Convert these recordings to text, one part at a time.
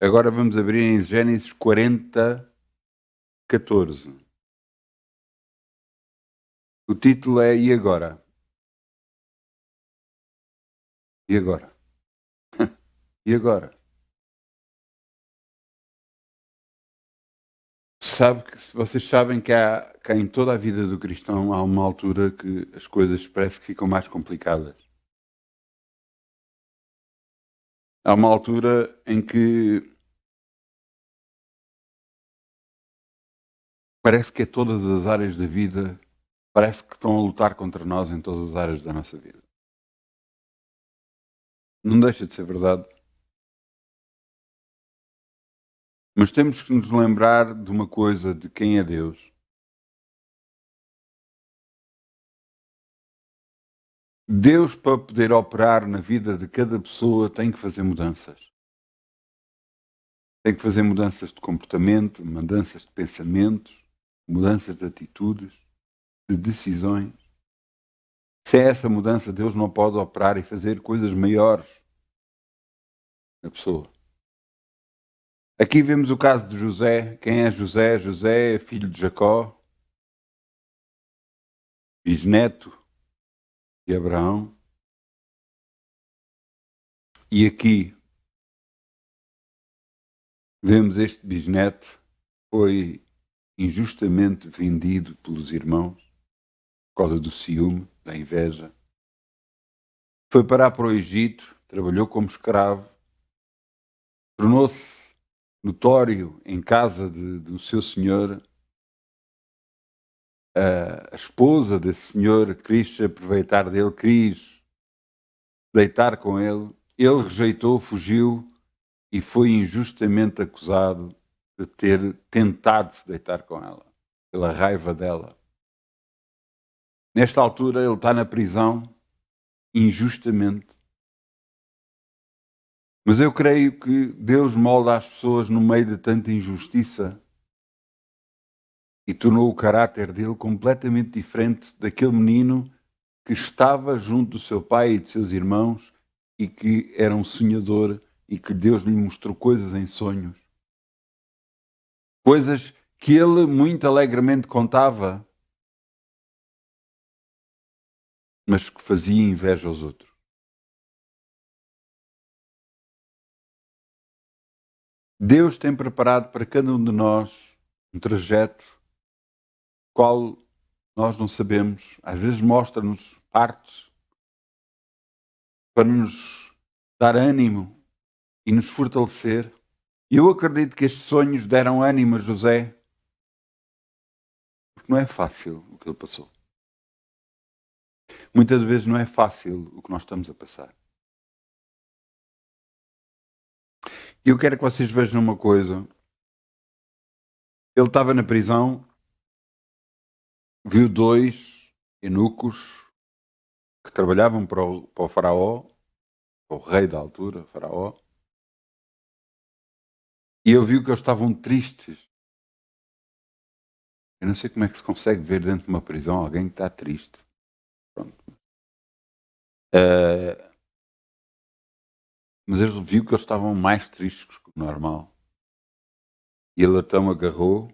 Agora vamos abrir em Gênesis 40, 14. O título é E agora? E agora? E agora? Vocês sabem que há em toda a vida do cristão há uma altura que as coisas parece que ficam mais complicadas. Há uma altura em que parece que todas as áreas da vida parece que estão a lutar contra nós em todas as áreas da nossa vida. Não deixa de ser verdade. Mas temos que nos lembrar de uma coisa, de quem é Deus. Deus, para poder operar na vida de cada pessoa, tem que fazer mudanças. Tem que fazer mudanças de comportamento, mudanças de pensamentos, mudanças de atitudes, de decisões. Sem essa mudança, Deus não pode operar e fazer coisas maiores na pessoa. Aqui vemos o caso de José. Quem é José? José é filho de Jacó, bisneto de Abraão. E aqui vemos este bisneto foi injustamente vendido pelos irmãos por causa do ciúme, da inveja. Foi parar para o Egito, trabalhou como escravo, tornou-se notório em casa do seu senhor. A esposa desse senhor quis se aproveitar dele, quis deitar com ele. Ele rejeitou, fugiu e foi injustamente acusado de ter tentado se deitar com ela, pela raiva dela. Nesta altura ele está na prisão, injustamente. Mas eu creio que Deus molda as pessoas no meio de tanta injustiça e tornou o caráter dele completamente diferente daquele menino que estava junto do seu pai e de seus irmãos e que era um sonhador e que Deus lhe mostrou coisas em sonhos. Coisas que ele muito alegremente contava, mas que fazia inveja aos outros. Deus tem preparado para cada um de nós um trajeto qual nós não sabemos. Às vezes mostra-nos partes para nos dar ânimo e nos fortalecer. E eu acredito que estes sonhos deram ânimo a José, porque não é fácil o que ele passou. Muitas vezes não é fácil o que nós estamos a passar. E eu quero que vocês vejam uma coisa. Ele estava na prisão, viu dois eunucos que trabalhavam para o faraó, para o rei da altura, faraó, e ele viu que eles estavam tristes. Eu não sei como é que se consegue ver dentro de uma prisão alguém que está triste. Pronto. Mas ele viu que eles estavam mais tristes que o normal. E ele então agarrou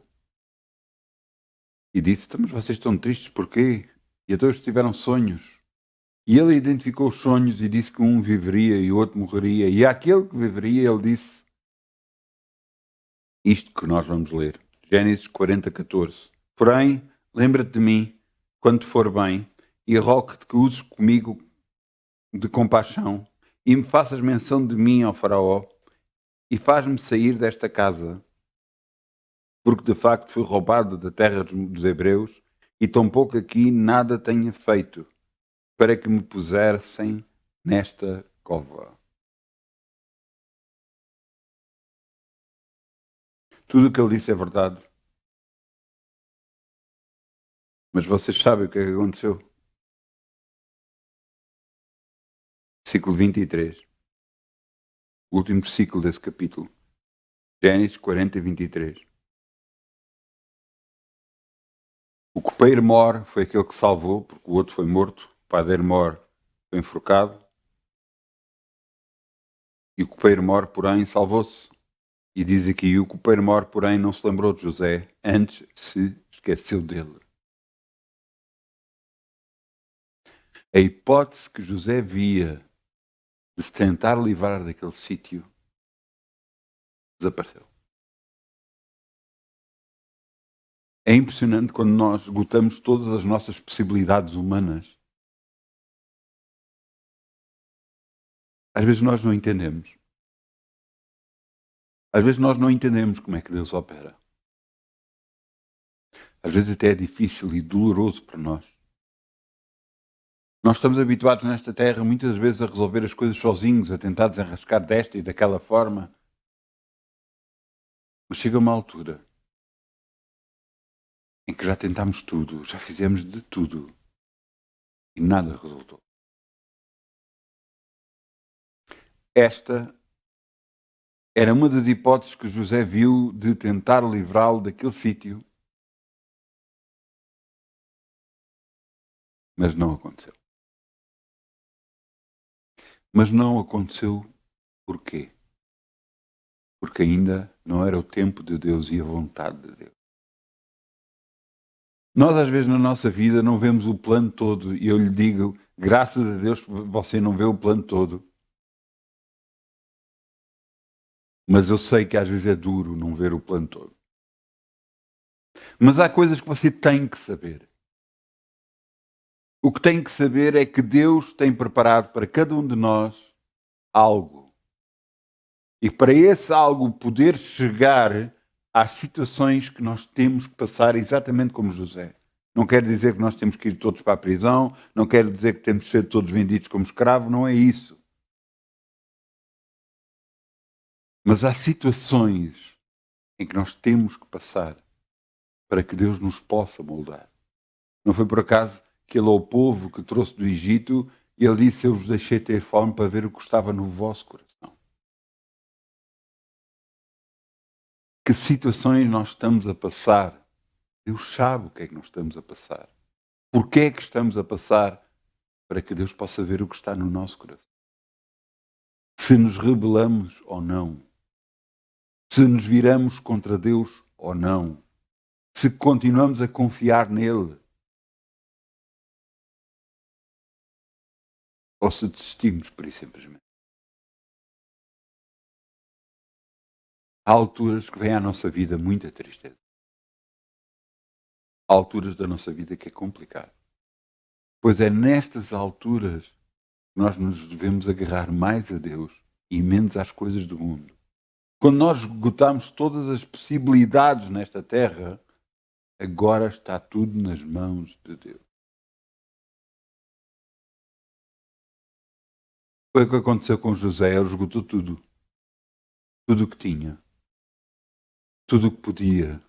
e disse: mas vocês estão tristes porquê? E então eles tiveram sonhos. E ele identificou os sonhos e disse que um viveria e o outro morreria. E àquele que viveria ele disse isto que nós vamos ler. Gênesis 40, 14. Porém, lembra-te de mim quando te for bem e rogo-te que uses comigo de compaixão e me faças menção de mim ao faraó e faz-me sair desta casa, porque de facto fui roubado da terra dos hebreus e tampouco aqui nada tenha feito para que me pusessem nesta cova. Tudo o que ele disse é verdade. Mas vocês sabem o que é que aconteceu? Versículo 23. O último versículo desse capítulo. Gênesis 40 e 23. O copeiro Mor foi aquele que salvou, porque o outro foi morto. O padeiro Mor foi enforcado. E o copeiro Mor, porém, salvou-se. E diz aqui: o copeiro mor, porém, não se lembrou de José, antes se esqueceu dele. A hipótese que José via de se tentar livrar daquele sítio desapareceu. É impressionante quando nós esgotamos todas as nossas possibilidades humanas. Às vezes nós não entendemos. Às vezes nós não entendemos como é que Deus opera. Às vezes até é difícil e doloroso para nós. Nós estamos habituados nesta terra muitas vezes a resolver as coisas sozinhos, a tentar desenrascar desta e daquela forma. Mas chega uma altura em que já tentámos tudo, já fizemos de tudo e nada resultou. Esta era uma das hipóteses que José viu de tentar livrá-lo daquele sítio, mas não aconteceu. Mas não aconteceu porquê? Porque ainda não era o tempo de Deus e a vontade de Deus. Nós às vezes na nossa vida não vemos o plano todo e eu lhe digo, graças a Deus você não vê o plano todo. Mas eu sei que às vezes é duro não ver o plano todo. Mas há coisas que você tem que saber. O que tem que saber é que Deus tem preparado para cada um de nós algo. E para esse algo poder chegar às situações que nós temos que passar exatamente como José. Não quer dizer que nós temos que ir todos para a prisão, não quer dizer que temos que ser todos vendidos como escravos, não é isso. Mas há situações em que nós temos que passar para que Deus nos possa moldar. Não foi por acaso que ele ao povo que trouxe do Egito, ele disse: eu vos deixei ter fome para ver o que estava no vosso coração. Que situações nós estamos a passar? Deus sabe o que é que nós estamos a passar. Porquê é que estamos a passar? Para que Deus possa ver o que está no nosso coração. Se nos rebelamos ou não. Se nos viramos contra Deus ou não. Se continuamos a confiar nele. Ou se desistimos por isso simplesmente. Há alturas que vem à nossa vida muita tristeza. Há alturas da nossa vida que é complicado. Pois é nestas alturas que nós nos devemos agarrar mais a Deus e menos às coisas do mundo. Quando nós esgotamos todas as possibilidades nesta terra, agora está tudo nas mãos de Deus. Foi o que aconteceu com José, ele esgotou tudo. Tudo o que tinha. Tudo o que podia.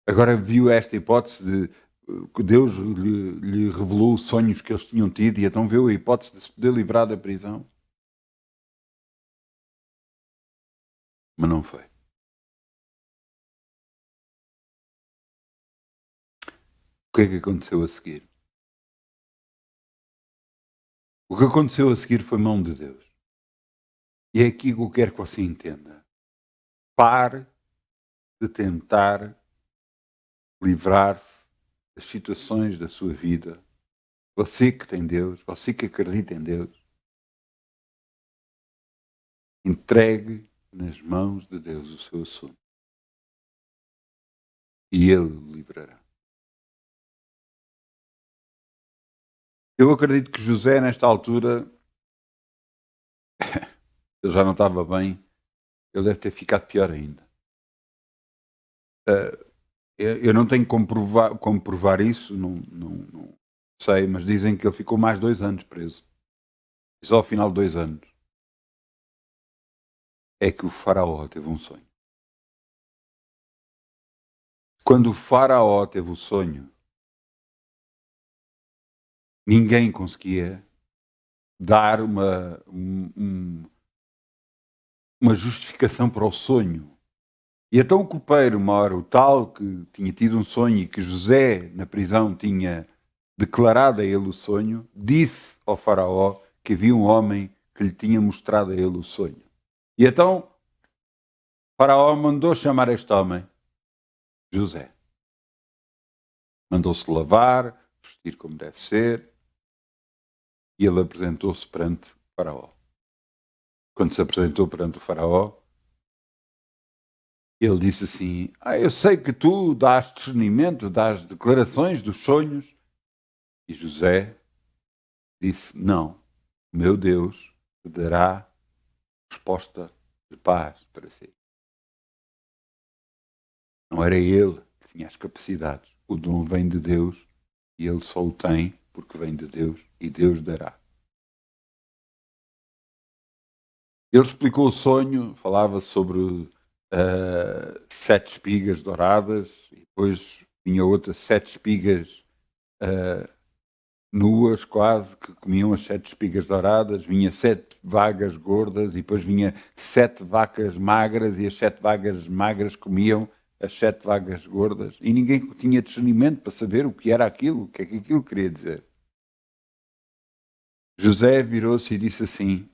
Agora viu esta hipótese de que Deus lhe revelou os sonhos que eles tinham tido e então viu a hipótese de se poder livrar da prisão. Mas não foi. O que é que aconteceu a seguir? O que aconteceu a seguir foi mão de Deus. E é aqui que eu quero que você entenda. Pare de tentar livrar-se das situações da sua vida. Você que tem Deus, você que acredita em Deus, entregue nas mãos de Deus o seu assunto. E Ele o livrará. Eu acredito que José, nesta altura, ele já não estava bem, ele deve ter ficado pior ainda. Eu não tenho como provar isso, não sei, mas dizem que ele ficou mais 2 anos preso. E só ao final de 2 anos é que o faraó teve um sonho. Quando o faraó teve o sonho, ninguém conseguia dar uma justificação para o sonho. E então o copeiro mor, o tal que tinha tido um sonho e que José, na prisão, tinha declarado a ele o sonho, disse ao faraó que havia um homem que lhe tinha mostrado a ele o sonho. E então Faraó mandou chamar este homem, José. Mandou-se lavar, vestir como deve ser, e ele apresentou-se perante o Faraó. Quando se apresentou perante o Faraó, ele disse assim: eu sei que tu dás discernimento, dás declarações dos sonhos. E José disse: não, meu Deus te dará resposta de paz para si. Não era ele que tinha as capacidades. O dom vem de Deus e ele só o tem porque vem de Deus e Deus dará. Ele explicou o sonho, falava sobre 7 espigas douradas e depois vinha outras 7 espigas nuas quase, que comiam as 7 espigas douradas, vinha 7 vagas gordas e depois vinha 7 vacas magras e as 7 vacas magras comiam as 7 vacas gordas e ninguém tinha discernimento para saber o que era aquilo, o que é que aquilo queria dizer. José virou-se e disse assim: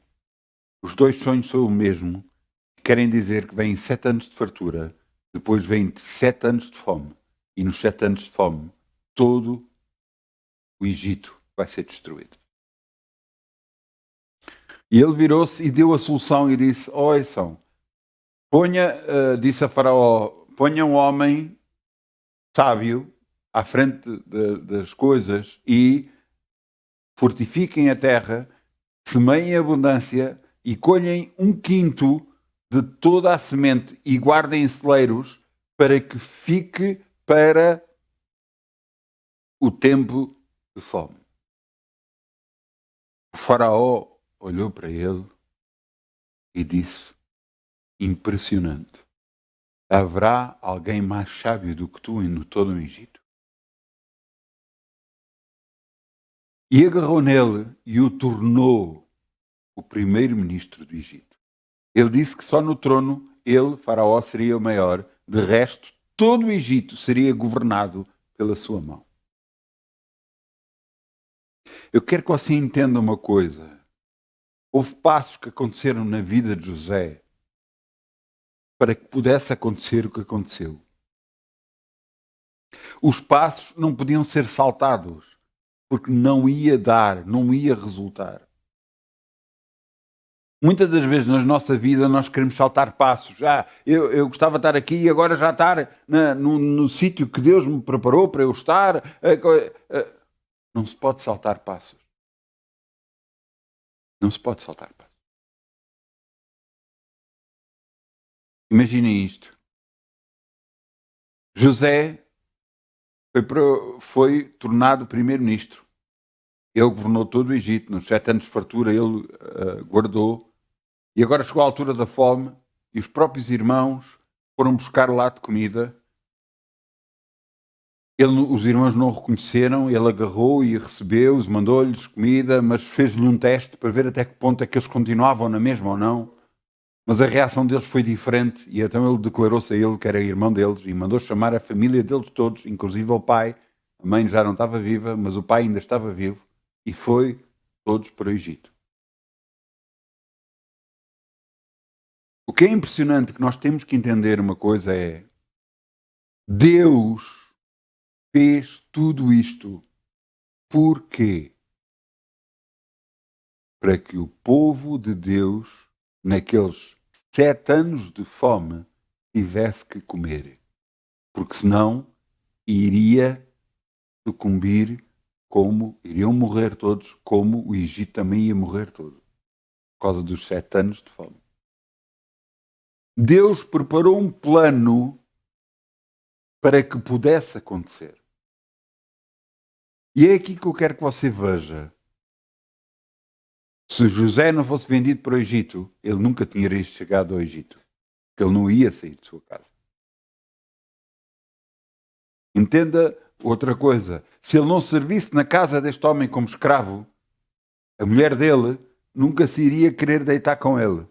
os 2 sonhos são o mesmo, querem dizer que vêm 7 anos de fartura, depois vêm 7 anos de fome e nos 7 anos de fome todo o Egito vai ser destruído. E ele virou-se e deu a solução e disse: ouçam, disse a Faraó, ponha um homem sábio à frente das coisas e fortifiquem a terra, semeiem em abundância e colhem 1/5 de toda a semente e guardem em celeiros para que fique para o tempo de fome. O Faraó olhou para ele e disse: impressionante. Haverá alguém mais sábio do que tu em todo o Egito? E agarrou nele e o tornou o primeiro-ministro do Egito. Ele disse que só no trono ele, Faraó, seria o maior. De resto, todo o Egito seria governado pela sua mão. Eu quero que você entenda uma coisa. Houve passos que aconteceram na vida de José para que pudesse acontecer o que aconteceu. Os passos não podiam ser saltados, porque não ia dar, não ia resultar. Muitas das vezes na nossa vida nós queremos saltar passos. Eu gostava de estar aqui e agora já estar no sítio que Deus me preparou para eu estar. Não se pode saltar passos. Não se pode saltar passos. Imaginem isto. José foi tornado primeiro-ministro. Ele governou todo o Egito. Nos 7 anos de fartura ele guardou. E agora chegou a altura da fome e os próprios irmãos foram buscar lá de comida. Os irmãos não o reconheceram, ele agarrou e recebeu-os, mandou-lhes comida, mas fez-lhe um teste para ver até que ponto é que eles continuavam na mesma ou não. Mas a reação deles foi diferente e então ele declarou-se a ele que era irmão deles e mandou chamar a família deles todos, inclusive o pai. A mãe já não estava viva, mas o pai ainda estava vivo e foi todos para o Egito. O que é impressionante que nós temos que entender uma coisa é: Deus fez tudo isto. Por quê? Para que o povo de Deus, naqueles 7 anos de fome, tivesse que comer. Porque senão iria sucumbir iriam morrer todos, como o Egito também ia morrer todo. Por causa dos 7 anos de fome. Deus preparou um plano para que pudesse acontecer. E é aqui que eu quero que você veja. Se José não fosse vendido para o Egito, ele nunca tinha chegado ao Egito. Porque ele não ia sair de sua casa. Entenda outra coisa. Se ele não servisse na casa deste homem como escravo, a mulher dele nunca se iria querer deitar com ele.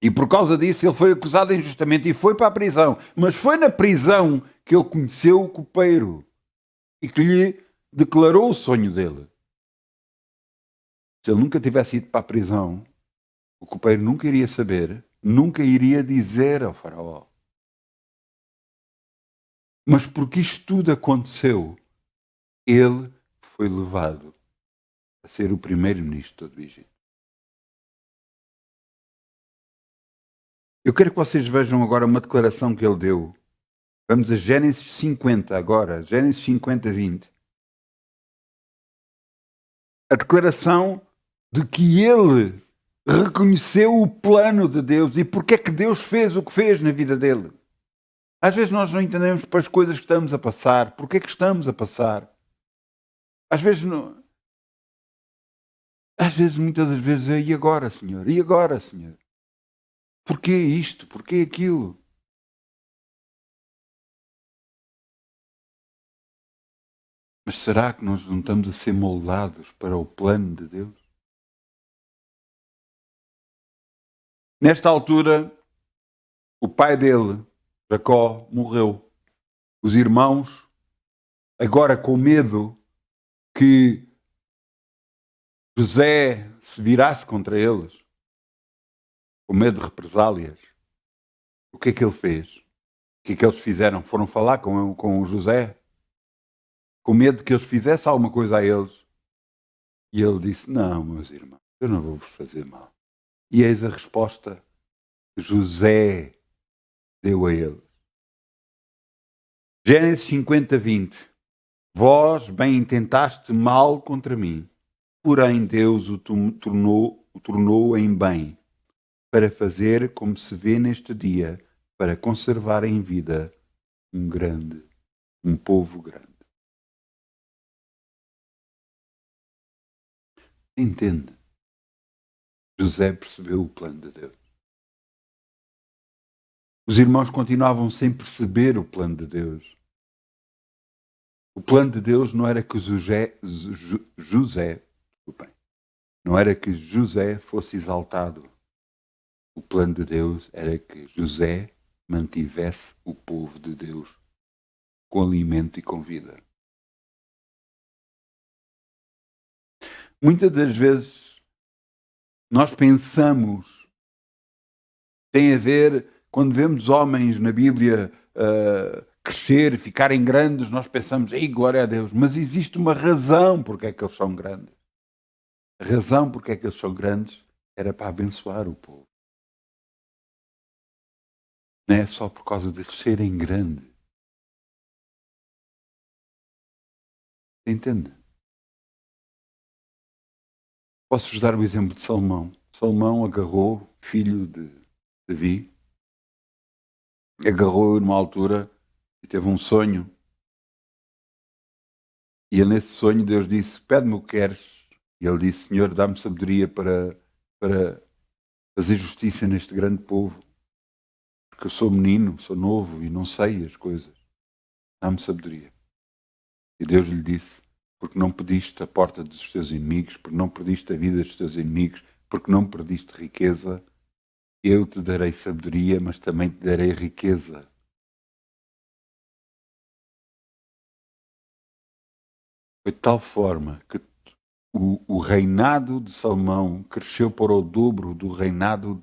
E por causa disso ele foi acusado injustamente e foi para a prisão. Mas foi na prisão que ele conheceu o copeiro e que lhe declarou o sonho dele. Se ele nunca tivesse ido para a prisão, o copeiro nunca iria saber, nunca iria dizer ao faraó. Mas porque isto tudo aconteceu, ele foi levado a ser o primeiro-ministro do Egito. Eu quero que vocês vejam agora uma declaração que ele deu. Vamos a Gênesis 50 agora, Gênesis 50, 20. A declaração de que ele reconheceu o plano de Deus e porque é que Deus fez o que fez na vida dele. Às vezes nós não entendemos para as coisas que estamos a passar, porque é que estamos a passar. Às vezes, não... Às vezes, muitas das vezes é e agora, Senhor? E agora, Senhor? Porquê isto? Porquê aquilo? Mas será que nós não estamos a ser moldados para o plano de Deus? Nesta altura, o pai dele, Jacó, morreu. Os irmãos, agora com medo que José se virasse contra eles, com medo de represálias, o que é que ele fez? O que é que eles fizeram? Foram falar com o José, com medo de que eles fizessem alguma coisa a eles. E ele disse, não, meus irmãos, eu não vou vos fazer mal. E eis a resposta que José deu a eles. Gênesis 50, 20. Vós bem intentaste mal contra mim, porém Deus o tornou em bem, para fazer como se vê neste dia, para conservar em vida um povo grande. Entende? José percebeu o plano de Deus. Os irmãos continuavam sem perceber o plano de Deus. O plano de Deus não era que não era que José fosse exaltado. O plano de Deus era que José mantivesse o povo de Deus com alimento e com vida. Muitas das vezes nós pensamos, tem a ver, quando vemos homens na Bíblia crescer, ficarem grandes, nós pensamos, ei, glória a Deus, mas existe uma razão porque é que eles são grandes. A razão porque é que eles são grandes era para abençoar o povo. Não é só por causa de serem grandes. Entende? Posso-vos dar o exemplo de Salomão. Salomão agarrou, filho de Davi, agarrou numa altura e teve um sonho. E nesse sonho Deus disse, pede-me o que queres. E ele disse, Senhor, dá-me sabedoria para fazer justiça neste grande povo. Porque eu sou menino, sou novo e não sei as coisas. Dá-me sabedoria. E Deus lhe disse, porque não pediste a porta dos teus inimigos, porque não perdiste a vida dos teus inimigos, porque não perdiste riqueza, eu te darei sabedoria, mas também te darei riqueza. Foi de tal forma que o reinado de Salomão cresceu para o dobro do reinado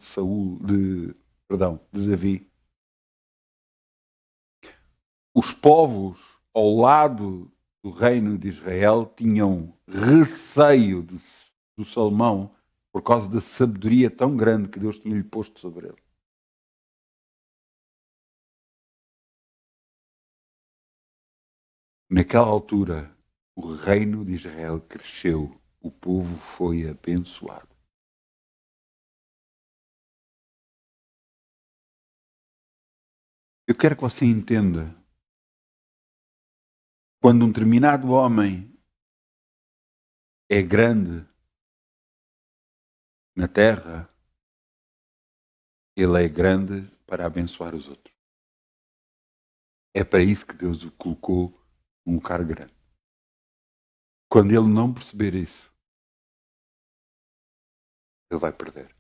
de Davi. Os povos ao lado do reino de Israel tinham receio do Salomão por causa da sabedoria tão grande que Deus tinha-lhe posto sobre ele. Naquela altura, o reino de Israel cresceu, o povo foi abençoado. Eu quero que você entenda, quando um determinado homem é grande na terra, ele é grande para abençoar os outros. É para isso que Deus o colocou num lugar grande. Quando ele não perceber isso, ele vai perder.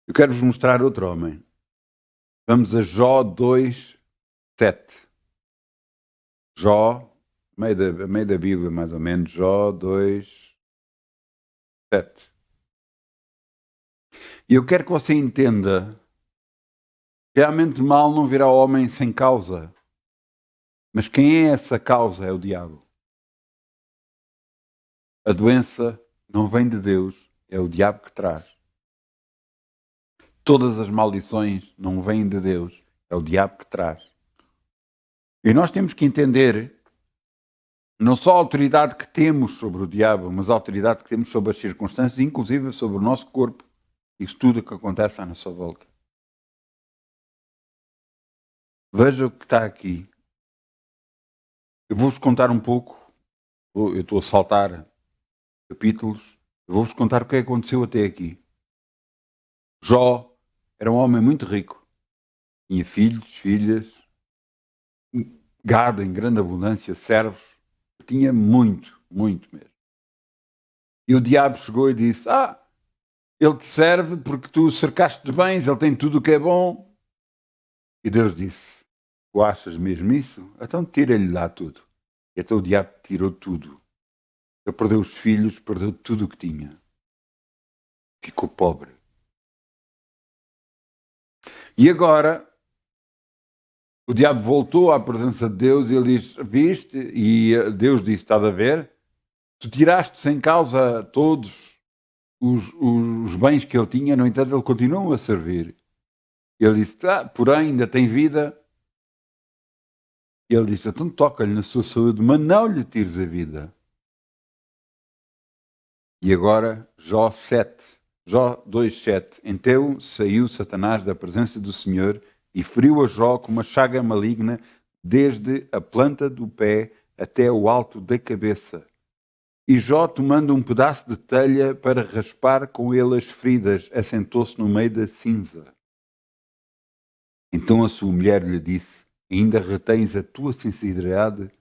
Eu quero vos mostrar outro homem. Vamos a Jó 2, 7. Jó, meio da Bíblia mais ou menos, Jó 2, 7. E eu quero que você entenda que realmente mal não virá ao homem sem causa. Mas quem é essa causa? É o diabo. A doença não vem de Deus, é o diabo que traz. Todas as maldições não vêm de Deus, é o diabo que traz. E nós temos que entender não só a autoridade que temos sobre o diabo, mas a autoridade que temos sobre as circunstâncias, inclusive sobre o nosso corpo, isso tudo que acontece à nossa volta. Veja o que está aqui. Eu vou-vos contar um pouco, eu estou a saltar capítulos, eu vou-vos contar o que aconteceu até aqui. Jó era um homem muito rico, tinha filhos, filhas, gado em grande abundância, servos, tinha muito, muito mesmo. E o diabo chegou e disse: ele te serve porque tu o cercaste de bens, ele tem tudo o que é bom. E Deus disse: tu achas mesmo isso? Então tira-lhe lá tudo. E então o diabo tirou tudo. Ele perdeu os filhos, perdeu tudo o que tinha. Ficou pobre. E agora o diabo voltou à presença de Deus e ele diz: viste? E Deus disse: estás a ver? Tu tiraste sem causa todos os bens que ele tinha, no entanto ele continua a servir. Ele disse: porém ainda tem vida. E ele disse: então toca-lhe na sua saúde, mas não lhe tires a vida. E agora Jó 7, Jó 2,7. Então saiu Satanás da presença do Senhor e feriu a Jó com uma chaga maligna desde a planta do pé até o alto da cabeça. E Jó, tomando um pedaço de telha para raspar com ele as feridas, assentou-se no meio da cinza. Então a sua mulher lhe disse: ainda retens a tua sinceridade?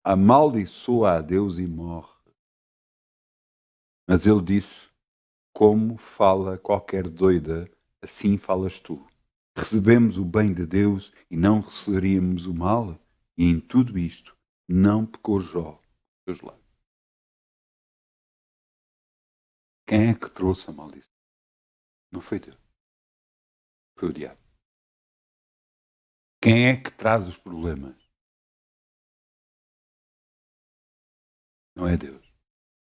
Amaldiçoa a Deus e morre. Mas ele disse: como fala qualquer doida, assim falas tu. Recebemos o bem de Deus e não receberíamos o mal? E em tudo isto não pecou Jó. Deus lá. Quem é que trouxe a maldição? Não foi Deus. Foi o diabo. Quem é que traz os problemas? Não é Deus.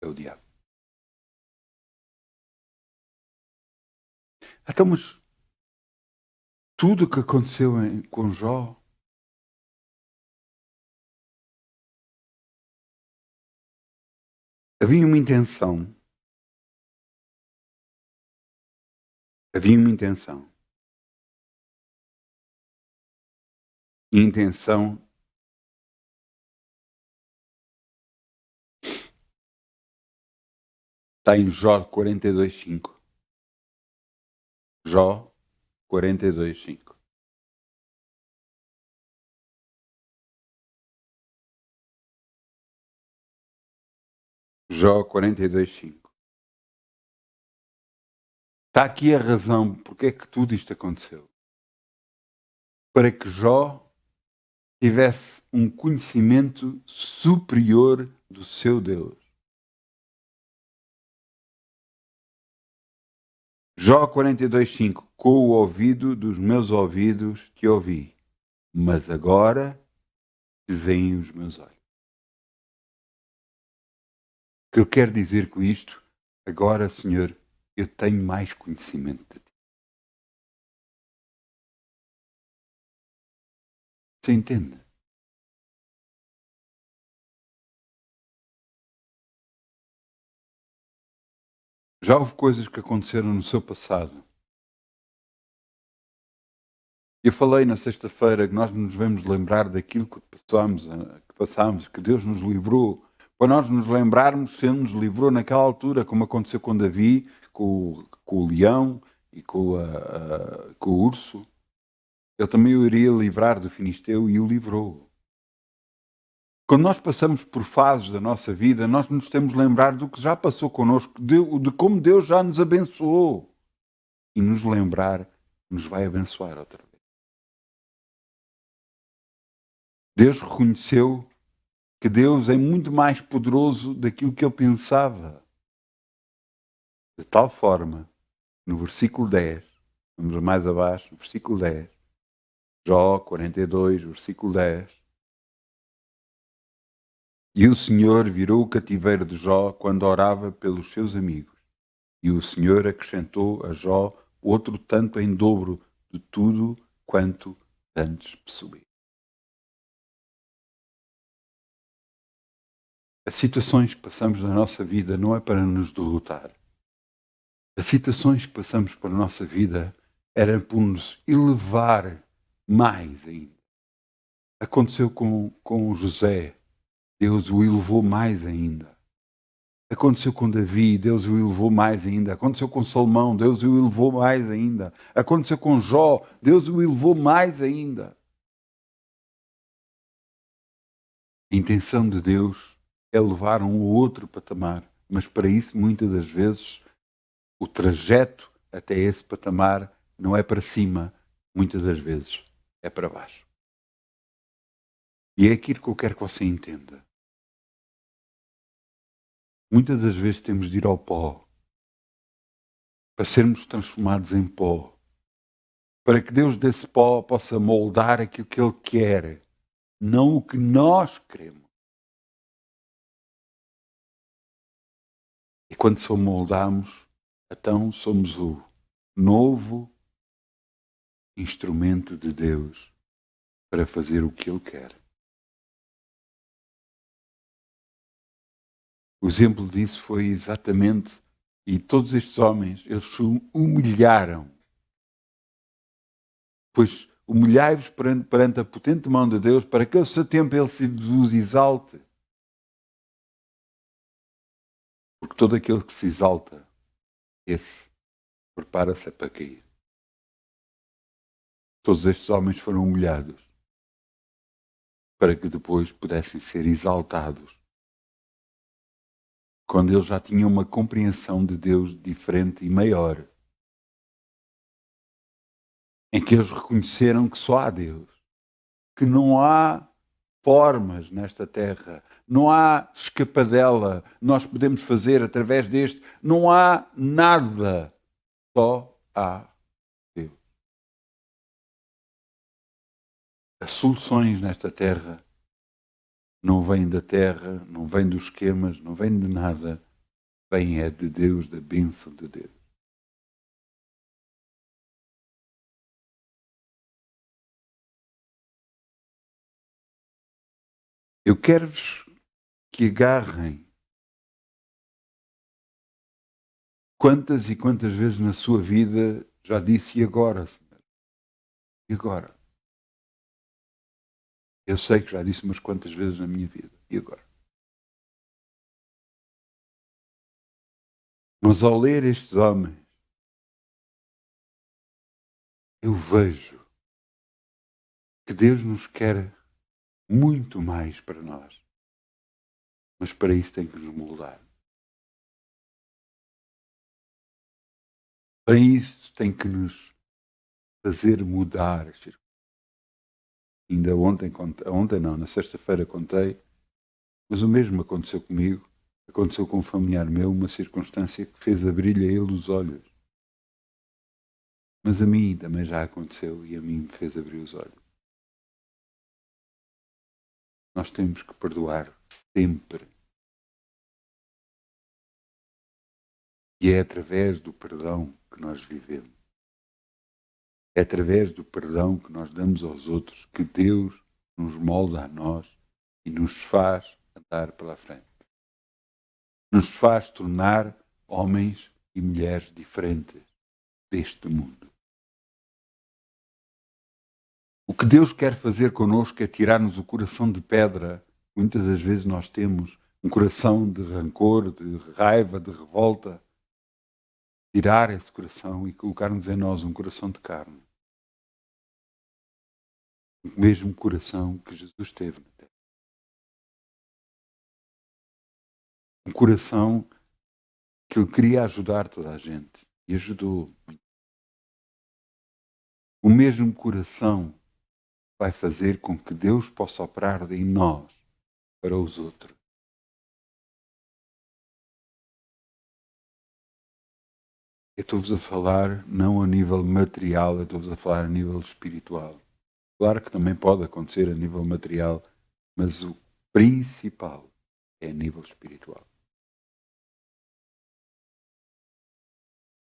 É o diabo. Então, mas tudo o que aconteceu com Jó, havia uma intenção. Havia uma intenção. E a intenção está em Jó 42:5. Jó 42:5. Jó 42:5. Está aqui a razão porque é que tudo isto aconteceu. Para que Jó tivesse um conhecimento superior do seu Deus. Jó 42:5. Com o ouvido dos meus ouvidos te ouvi, mas agora te veem os meus olhos. O que eu quero dizer com isto? Agora, Senhor, eu tenho mais conhecimento de ti. Você entende? Já houve coisas que aconteceram no seu passado. Eu falei na sexta-feira que nós nos devemos lembrar daquilo que passámos, que Deus nos livrou. Para nós nos lembrarmos se Ele nos livrou naquela altura, como aconteceu com Davi, com o leão e com o urso. Ele também o iria livrar do Filisteu e o livrou. Quando nós passamos por fases da nossa vida, nós nos temos de lembrar do que já passou connosco, de como Deus já nos abençoou. E nos lembrar, nos vai abençoar outra vez. Deus reconheceu que Deus é muito mais poderoso daquilo que ele pensava. De tal forma, no versículo 10, vamos mais abaixo, no versículo 10, Jó 42, versículo 10. E o Senhor virou o cativeiro de Jó quando orava pelos seus amigos. E o Senhor acrescentou a Jó outro tanto em dobro de tudo quanto antes possuía. As situações que passamos na nossa vida não é para nos derrotar. As situações que passamos pela nossa vida eram para nos elevar mais ainda. Aconteceu com José, Deus o elevou mais ainda. Aconteceu com Davi, Deus o elevou mais ainda. Aconteceu com Salomão, Deus o elevou mais ainda. Aconteceu com Jó, Deus o elevou mais ainda. A intenção de Deus é levar um ou outro patamar, mas para isso, muitas das vezes, o trajeto até esse patamar não é para cima, muitas das vezes é para baixo. E é aquilo que eu quero que você entenda. Muitas das vezes temos de ir ao pó para sermos transformados em pó, para que Deus desse pó possa moldar aquilo que Ele quer, não o que nós queremos. E quando somos moldados, então somos o novo instrumento de Deus para fazer o que Ele quer. O exemplo disso foi exatamente, e todos estes homens, eles se humilharam. Pois humilhai-vos perante a potente mão de Deus, para que ao seu tempo Ele se vos exalte. Porque todo aquele que se exalta, esse prepara-se para cair. Todos estes homens foram humilhados para que depois pudessem ser exaltados. Quando eles já tinham uma compreensão de Deus diferente e maior, em que eles reconheceram que só há Deus, que não há formas nesta terra, não há escapadela, nós podemos fazer através deste, não há nada, só há Deus. As soluções nesta terra não vêm da terra, não vêm dos esquemas, não vêm de nada, vêm é de Deus, da bênção de Deus. Eu quero-vos que agarrem quantas e quantas vezes na sua vida já disse e agora, Senhor? E agora? Eu sei que já disse umas quantas vezes na minha vida. E agora? Mas ao ler estes homens, eu vejo que Deus nos quer muito mais para nós. Mas para isso tem que nos moldar. Para isso tem que nos fazer mudar as circunstâncias. Ainda ontem não, na sexta-feira contei, mas o mesmo aconteceu comigo, aconteceu com um familiar meu, uma circunstância que fez abrir-lhe a ele os olhos. Mas a mim também já aconteceu e a mim me fez abrir os olhos. Nós temos que perdoar sempre. E é através do perdão que nós vivemos. É através do perdão que nós damos aos outros que Deus nos molda a nós e nos faz andar pela frente. Nos faz tornar homens e mulheres diferentes deste mundo. O que Deus quer fazer connosco é tirar-nos o coração de pedra. Muitas das vezes nós temos um coração de rancor, de raiva, de revolta. Tirar esse coração e colocar-nos em nós um coração de carne. O mesmo coração que Jesus teve na terra. Um coração que Ele queria ajudar toda a gente. E ajudou. O mesmo coração vai fazer com que Deus possa operar em nós para os outros. Eu estou-vos a falar não a nível material, eu estou-vos a falar a nível espiritual. Claro que também pode acontecer a nível material, mas o principal é a nível espiritual.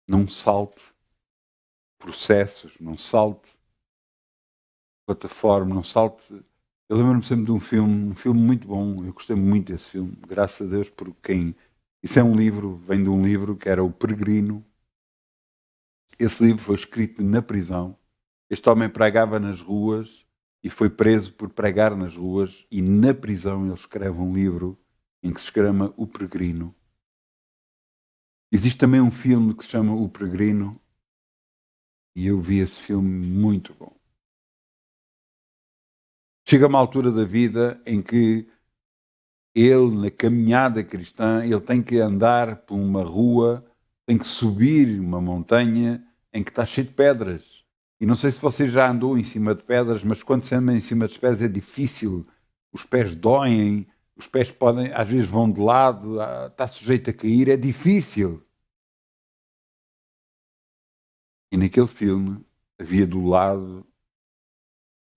Não salte processos, não salte plataforma, não salte. Eu lembro-me sempre de um filme muito bom, eu gostei muito desse filme, graças a Deus por quem. Isso é um livro, vem de um livro que era O Peregrino. Esse livro foi escrito na prisão. Este homem pregava nas ruas e foi preso por pregar nas ruas, e na prisão ele escreve um livro em que se chama O Peregrino. Existe também um filme que se chama O Peregrino e eu vi esse filme muito bom. Chega uma altura da vida em que ele, na caminhada cristã, ele tem que andar por uma rua, tem que subir uma montanha em que está cheio de pedras. E não sei se você já andou em cima de pedras, mas quando se anda em cima das pedras é difícil. Os pés doem, os pés podem, às vezes vão de lado, está sujeito a cair, é difícil. E naquele filme havia do lado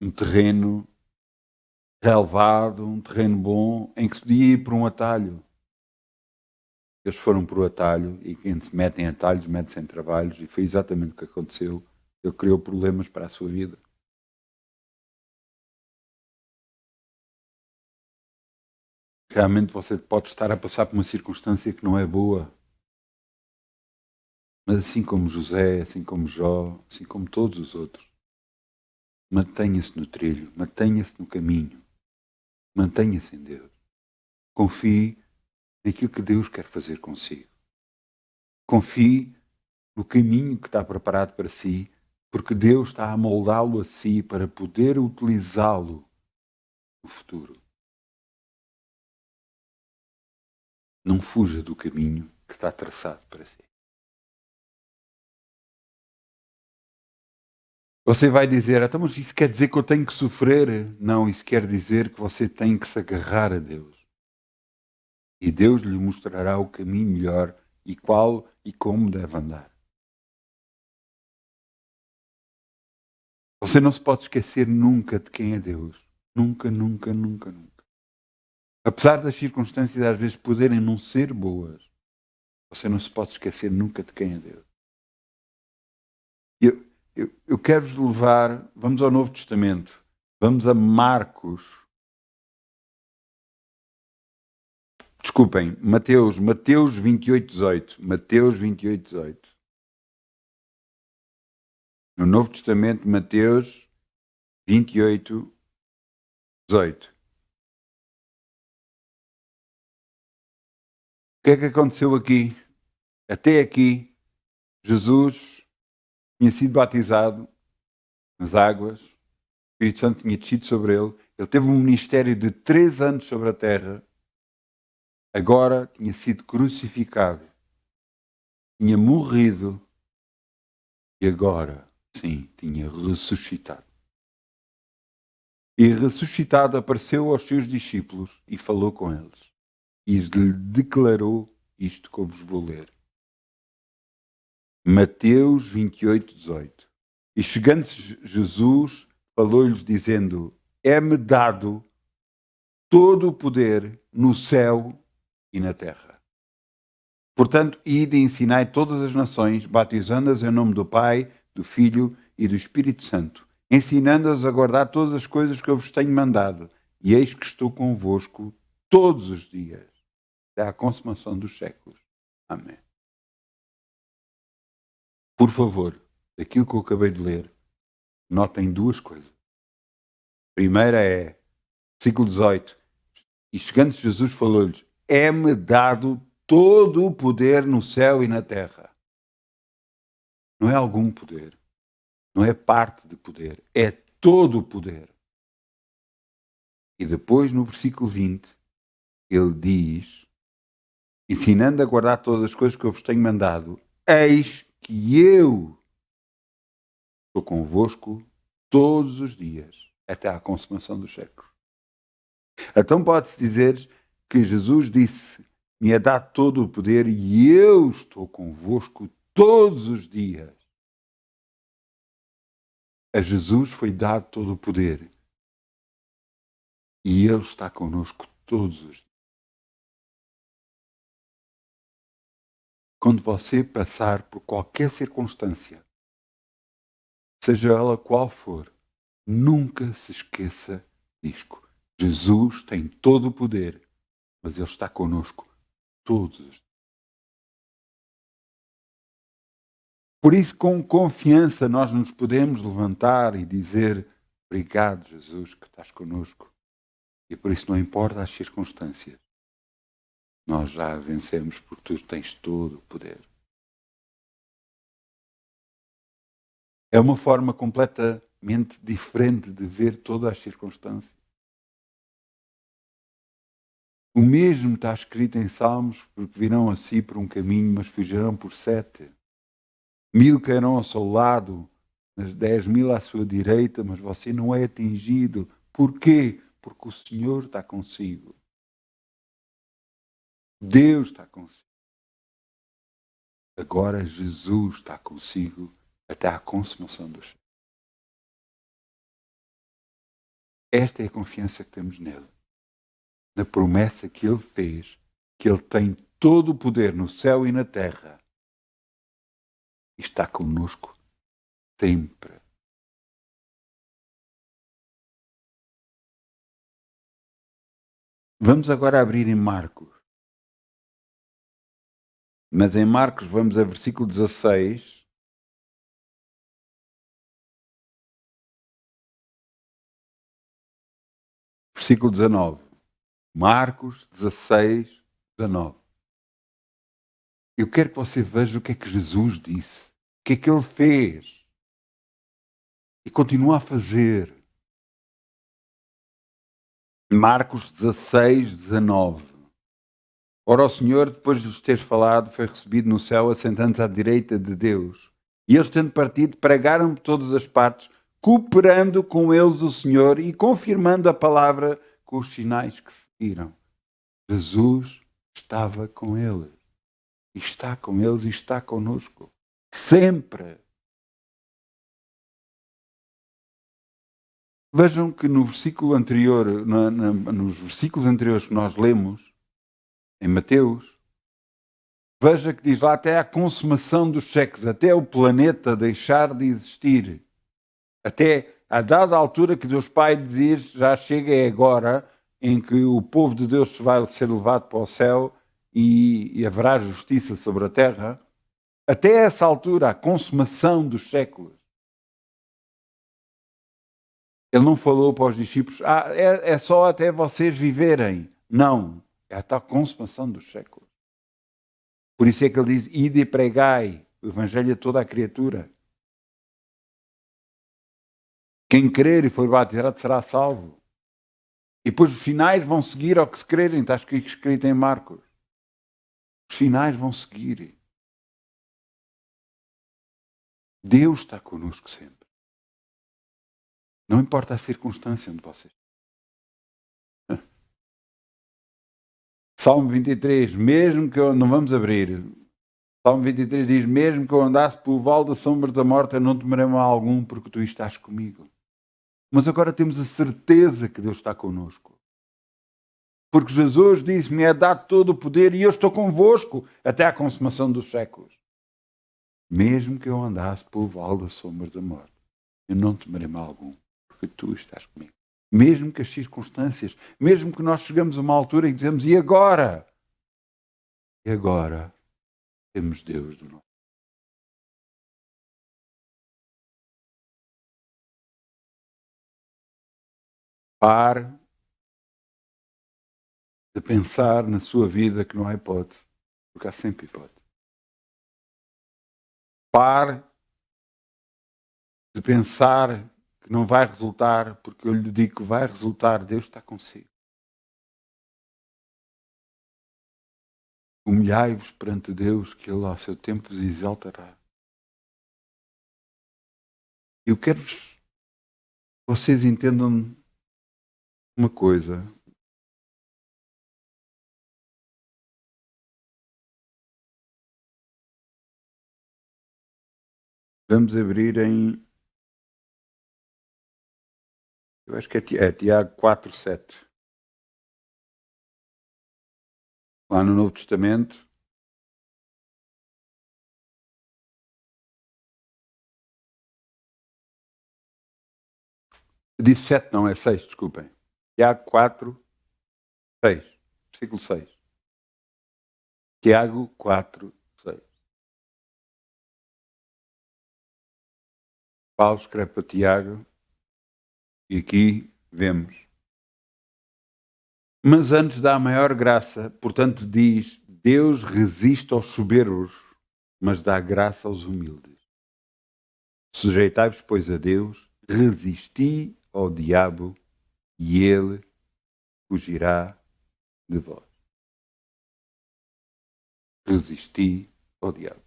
um terreno relevado, um terreno bom, em que se podia ir por um atalho. Eles foram por o atalho, e quem se mete em atalhos, mete-se em trabalhos, e foi exatamente o que aconteceu. Ele criou problemas para a sua vida. Realmente você pode estar a passar por uma circunstância que não é boa. Mas assim como José, assim como Jó, assim como todos os outros, mantenha-se no trilho, mantenha-se no caminho, mantenha-se em Deus. Confie naquilo que Deus quer fazer consigo. Confie no caminho que está preparado para si, porque Deus está a moldá-lo a si para poder utilizá-lo no futuro. Não fuja do caminho que está traçado para si. Você vai dizer, então, mas isso quer dizer que eu tenho que sofrer? Não, isso quer dizer que você tem que se agarrar a Deus. E Deus lhe mostrará o caminho melhor e qual e como deve andar. Você não se pode esquecer nunca de quem é Deus. Nunca, nunca, nunca, nunca. Apesar das circunstâncias às vezes poderem não ser boas, você não se pode esquecer nunca de quem é Deus. Eu quero-vos levar, vamos ao Novo Testamento, vamos a Marcos. Desculpem, Mateus 28:18. Mateus 28:18. No Novo Testamento, Mateus 28:18. O que é que aconteceu aqui? Até aqui, Jesus tinha sido batizado nas águas, o Espírito Santo tinha descido sobre ele, ele teve um ministério de 3 anos sobre a terra, agora tinha sido crucificado, tinha morrido e agora, sim, tinha ressuscitado. E ressuscitado apareceu aos seus discípulos e falou com eles. E lhe declarou isto que eu vos vou ler. Mateus 28:18. E chegando Jesus, falou-lhes dizendo, é-me dado todo o poder no céu e na terra. Portanto, ide e ensinai todas as nações, batizando-as em nome do Pai, do Filho e do Espírito Santo, ensinando-as a guardar todas as coisas que eu vos tenho mandado. E eis que estou convosco todos os dias, até à consumação dos séculos. Amém. Por favor, daquilo que eu acabei de ler, notem duas coisas. A primeira é, versículo 18, e chegando Jesus falou-lhes, é-me dado todo o poder no céu e na terra. Não é algum poder, não é parte de poder, é todo o poder. E depois, no versículo 20, ele diz, ensinando a guardar todas as coisas que eu vos tenho mandado, eis que eu estou convosco todos os dias, até à consumação dos séculos. Então pode-se dizer que Jesus disse, me é dado todo o poder e eu estou convosco todos os dias. A Jesus foi dado todo o poder e Ele está conosco todos os dias. Quando você passar por qualquer circunstância, seja ela qual for, nunca se esqueça disto. Jesus tem todo o poder, mas Ele está conosco todos os dias. Por isso, com confiança, nós nos podemos levantar e dizer: obrigado, Jesus, que estás conosco. E por isso, não importa as circunstâncias, nós já vencemos porque tu tens todo o poder. É uma forma completamente diferente de ver todas as circunstâncias. O mesmo está escrito em Salmos, porque virão a si por um caminho, mas fugirão por 7. 1000 cairão ao seu lado, mas 10.000 à sua direita, mas você não é atingido. Porquê? Porque o Senhor está consigo. Deus está consigo. Agora Jesus está consigo até à consumação dos séculos. Esta é a confiança que temos nele. Na promessa que ele fez, que ele tem todo o poder no céu e na terra. E está conosco sempre. Vamos agora abrir em Marcos. Mas em Marcos vamos a versículo 16. Versículo 19. Marcos 16, 19. Eu quero que você veja o que é que Jesus disse. O que é que ele fez. E continua a fazer. Marcos 16, 19. Ora, o Senhor, depois de lhes ter falado, foi recebido no céu, assentando-se à direita de Deus. E eles, tendo partido, pregaram por todas as partes, cooperando com eles o Senhor e confirmando a palavra com os sinais que seguiram. Jesus estava com eles. E está com eles e está conosco. Sempre. Vejam que no versículo anterior, nos versículos anteriores que nós lemos, em Mateus, veja que diz lá até a consumação dos séculos, até o planeta deixar de existir. Até a dada altura que Deus Pai diz, já chega é agora, em que o povo de Deus vai ser levado para o céu e haverá justiça sobre a terra. Até essa altura, a consumação dos séculos. Ele não falou para os discípulos, é só até vocês viverem. Não, é até a consumação dos séculos. Por isso é que ele diz, ide e pregai o evangelho a toda a criatura. Quem crer e for batizado será salvo. E depois os sinais vão seguir ao que se crerem. Está escrito em Marcos. Os sinais vão seguir. Deus está connosco sempre. Não importa a circunstância onde vocês. Salmo 23, mesmo que eu... Não vamos abrir. Salmo 23 diz, mesmo que eu andasse pelo vale da sombra da morte, eu não temerei mal algum, porque tu estás comigo. Mas agora temos a certeza que Deus está connosco. Porque Jesus disse-me, é dado todo o poder e eu estou convosco até à consumação dos séculos. Mesmo que eu andasse pelo vale da sombra da morte, eu não temerei mal algum, porque tu estás comigo. Mesmo que as circunstâncias, mesmo que nós chegamos a uma altura e dizemos, e agora? E agora temos Deus do nosso. Pare de pensar na sua vida que não há hipótese, porque há sempre hipótese. Pare de pensar que não vai resultar, porque eu lhe digo que vai resultar, Deus está consigo. Humilhai-vos perante Deus, que Ele ao seu tempo vos exaltará. Eu quero que vocês entendam uma coisa. Vamos abrir em. Eu acho que é Tiago 4:7. Lá no Novo Testamento. Eu disse 7, não, é 6, desculpem. Tiago 4:6. Versículo 6. Tiago 4:6. Paulo escreve para Tiago e aqui vemos. Mas antes dá a maior graça, portanto diz, Deus resiste aos soberbos, mas dá graça aos humildes. Sujeitai-vos, pois, a Deus, resisti ao diabo e ele fugirá de vós. Resisti ao diabo.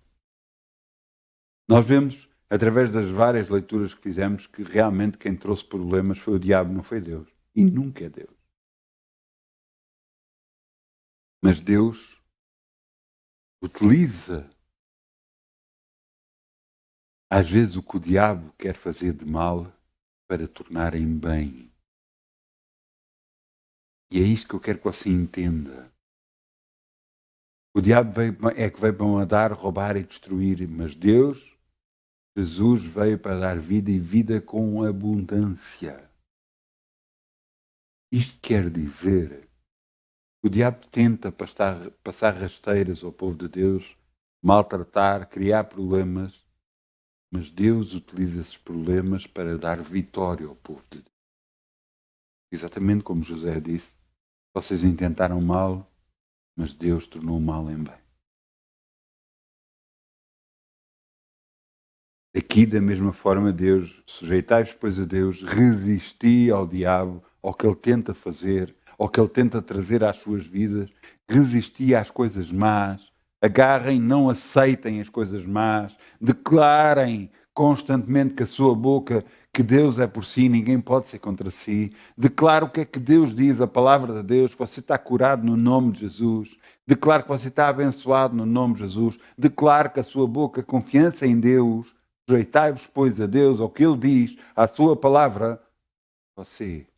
Nós vemos, através das várias leituras que fizemos, que realmente quem trouxe problemas foi o diabo, não foi Deus. E nunca é Deus. Mas Deus utiliza, às vezes, o que o diabo quer fazer de mal para tornar em bem. E é isto que eu quero que você entenda. O diabo é que veio para matar, roubar e destruir, mas Deus, Jesus, veio para dar vida e vida com abundância. Isto quer dizer que o diabo tenta passar rasteiras ao povo de Deus, maltratar, criar problemas, mas Deus utiliza esses problemas para dar vitória ao povo de Deus. Exatamente como José disse, vocês intentaram mal, mas Deus tornou o mal em bem. Aqui, da mesma forma, Deus, sujeitai-vos, pois, a Deus, resisti ao diabo, ao que ele tenta fazer, ao que ele tenta trazer às suas vidas, resisti às coisas más, agarrem, não aceitem as coisas más, declarem constantemente com a sua boca que Deus é por si, ninguém pode ser contra si. Declare o que é que Deus diz, a palavra de Deus, que você está curado no nome de Jesus. Declare que você está abençoado no nome de Jesus. Declare com a sua boca confiança em Deus. Sujeitai-vos, pois, a Deus, ao que Ele diz, à sua palavra, você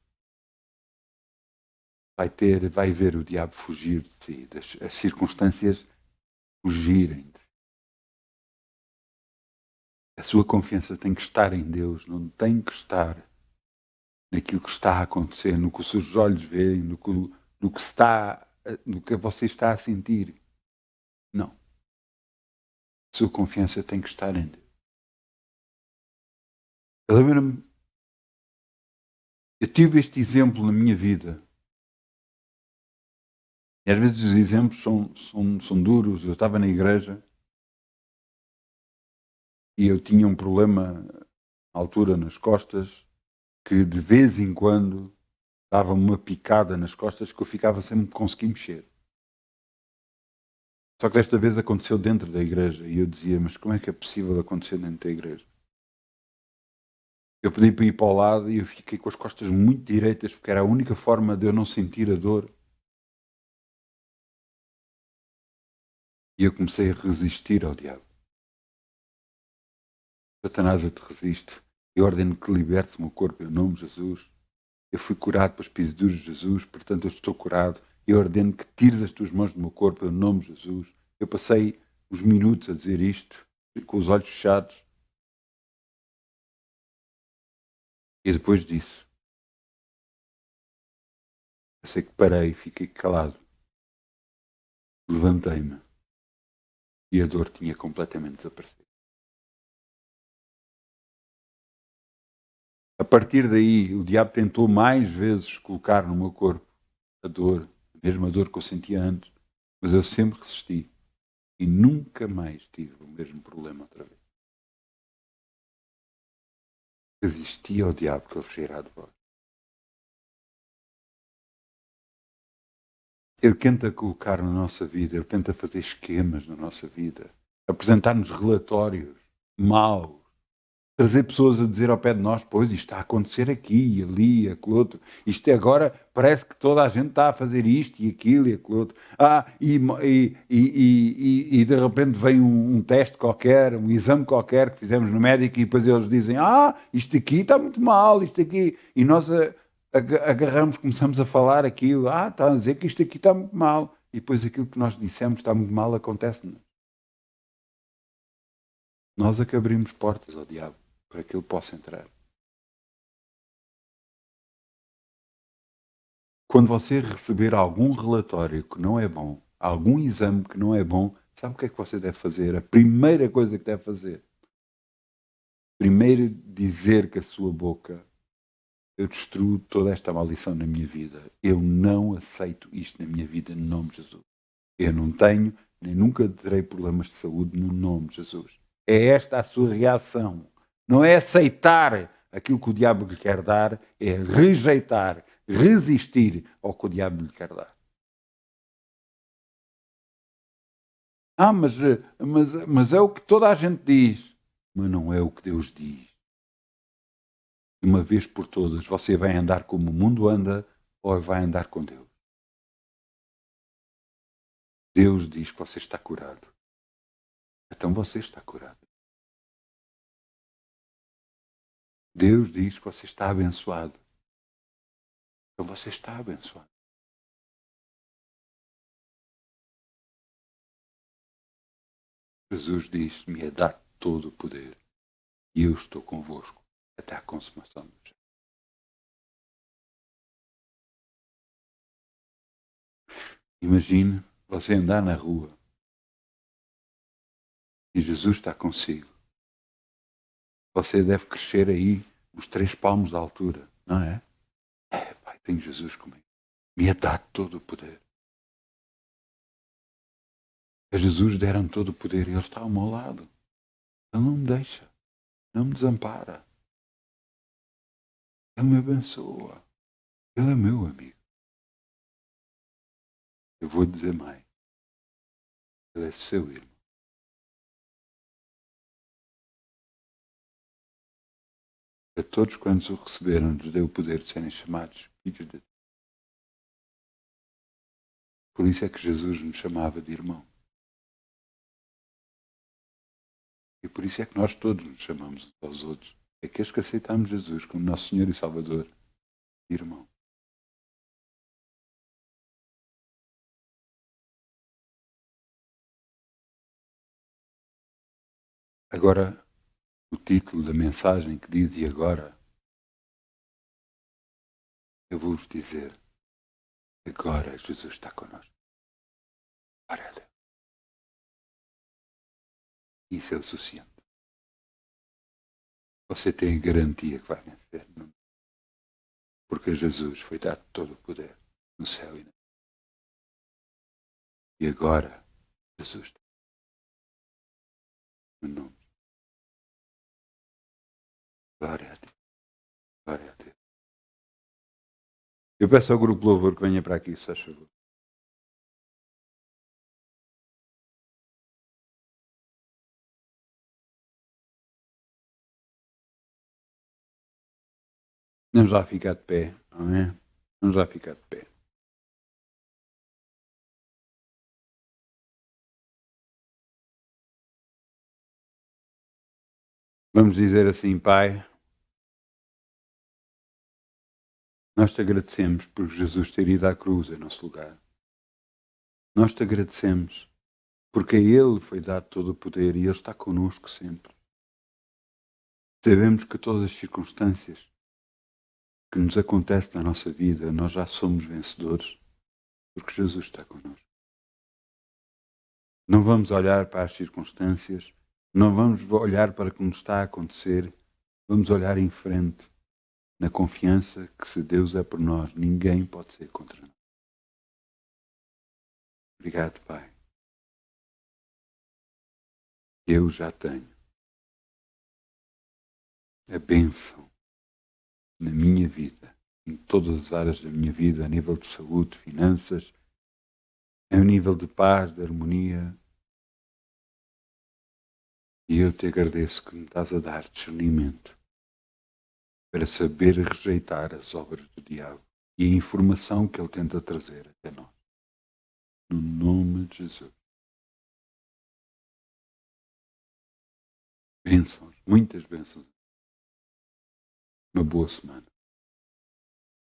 vai ver o diabo fugir de si, as circunstâncias fugirem de si. A sua confiança tem que estar em Deus, não tem que estar naquilo que está a acontecer, no que os seus olhos veem, no que você está a sentir. Não. A sua confiança tem que estar em Deus. Eu lembro-me, eu tive este exemplo na minha vida. E às vezes os exemplos são duros. Eu estava na igreja e eu tinha um problema à altura nas costas que de vez em quando dava-me uma picada nas costas que eu ficava sem me conseguir mexer. Só que desta vez aconteceu dentro da igreja e eu dizia, mas como é que é possível acontecer dentro da igreja? Eu pedi para ir para o lado e eu fiquei com as costas muito direitas porque era a única forma de eu não sentir a dor. E eu comecei a resistir ao diabo. Satanás, eu te resisto. Eu ordeno que libertes o meu corpo em nome de Jesus. Eu fui curado pelas pisaduras de Jesus, portanto eu estou curado. Eu ordeno que tires as tuas mãos do meu corpo em nome de Jesus. Eu passei uns minutos a dizer isto, com os olhos fechados. E depois disso, eu sei que parei, fiquei calado. Levantei-me e a dor tinha completamente desaparecido. A partir daí, o diabo tentou mais vezes colocar no meu corpo a dor, a mesma dor que eu sentia antes, mas eu sempre resisti e nunca mais tive o mesmo problema outra vez. Resisti ao diabo que ele fugirá de vós. Ele tenta colocar na nossa vida, ele tenta fazer esquemas na nossa vida, apresentar-nos relatórios maus, trazer pessoas a dizer ao pé de nós, pois isto está a acontecer aqui, ali, aquilo outro. Isto agora parece que toda a gente está a fazer isto e aquilo e aquilo outro. E de repente vem um teste qualquer, um exame qualquer que fizemos no médico e depois eles dizem, isto aqui está muito mal, isto aqui. E nós agarramos, começamos a falar aquilo, está a dizer que isto aqui está muito mal. E depois aquilo que nós dissemos está muito mal acontece-nos. Nós é que abrimos portas ao diabo para que ele possa entrar. Quando você receber algum relatório que não é bom, algum exame que não é bom, sabe o que é que você deve fazer? A primeira coisa que deve fazer, primeiro dizer com a sua boca, eu destruo toda esta maldição na minha vida. Eu não aceito isto na minha vida, no nome de Jesus. Eu não tenho, nem nunca terei problemas de saúde, no nome de Jesus. É esta a sua reação. Não é aceitar aquilo que o diabo lhe quer dar, é rejeitar, resistir ao que o diabo lhe quer dar. Mas é o que toda a gente diz. Mas não é o que Deus diz. De uma vez por todas, você vai andar como o mundo anda ou vai andar com Deus? Deus diz que você está curado. Então você está curado. Deus diz que você está abençoado. Então você está abençoado. Jesus diz, me é dado todo o poder e eu estou convosco até a consumação do dia. Imagine você andar na rua e Jesus está consigo. Você deve crescer aí uns 3 palmos de altura, não é? Pai, tenho Jesus comigo. Me é dado todo o poder. A Jesus deram todo o poder e Ele está ao meu lado. Ele não me deixa, não me desampara. Ele me abençoa. Ele é meu amigo. Eu vou dizer mais. Ele é seu irmão. A todos quantos o receberam, lhes deu o poder de serem chamados filhos de Deus. Por isso é que Jesus nos chamava de irmão. E por isso é que nós todos nos chamamos uns aos outros. É aqueles que aceitamos Jesus como nosso Senhor e Salvador, de irmão. Agora, o título da mensagem que diz, e agora, eu vou-vos dizer, agora Jesus está connosco. Glória a Deus. Isso é o suficiente. Você tem a garantia que vai vencer. Porque a Jesus foi dado todo o poder no céu e na terra. E agora, Jesus está no nome. Glória a Deus. Glória a Deus. Eu peço ao grupo Louvor que venha para aqui, se faz favor. Vamos lá ficar de pé, não é? Vamos lá ficar de pé. Vamos dizer assim, Pai, nós te agradecemos por Jesus ter ido à cruz em nosso lugar. Nós te agradecemos porque a Ele foi dado todo o poder e Ele está connosco sempre. Sabemos que todas as circunstâncias que nos acontecem na nossa vida, nós já somos vencedores porque Jesus está connosco. Não vamos olhar para as circunstâncias, não vamos olhar para o que nos está a acontecer, vamos olhar em frente, na confiança que se Deus é por nós, ninguém pode ser contra nós. Obrigado, Pai. Eu já tenho a bênção na minha vida, em todas as áreas da minha vida, a nível de saúde, finanças, a nível de paz, de harmonia. E eu te agradeço que me estás a dar discernimento para saber rejeitar as obras do diabo e a informação que ele tenta trazer até nós. No nome de Jesus. Bênçãos, muitas bênçãos. Uma boa semana.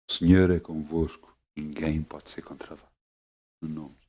O Senhor é convosco, ninguém pode ser contravado. No nome de Jesus.